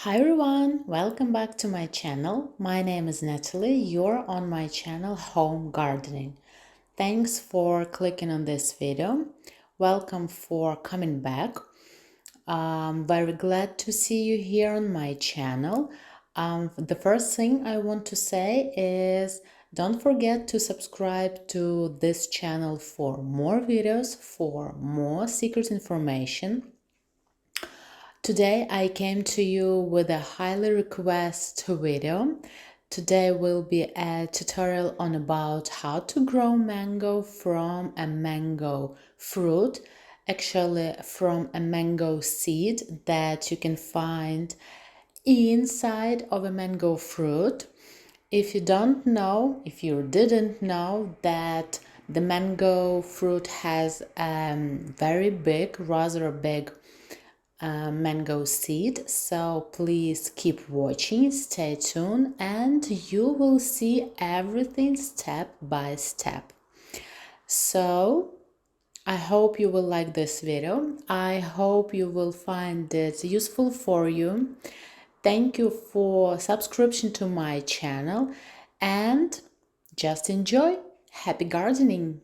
Hi everyone, welcome back to my channel. My name is Natalie. You're on my channel Home Gardening. Thanks for clicking on this video. Welcome for coming back. I'm very glad to see you here on my channel. The first thing I want to say is don't forget to subscribe to this channel for more videos, for more secret information. Today I came to you with a highly requested video. Today will be a tutorial on about how to grow mango from a mango fruit, actually from a mango seed that you can find inside of a mango fruit. If you don't know, if you didn't know that the mango fruit has a very big, rather big mango seed, so please keep watching, stay tuned, and you will see everything step by step. So I hope you will like this video. I hope you will find it useful for you. Thank you for subscription to my channel and just enjoy. Happy gardening!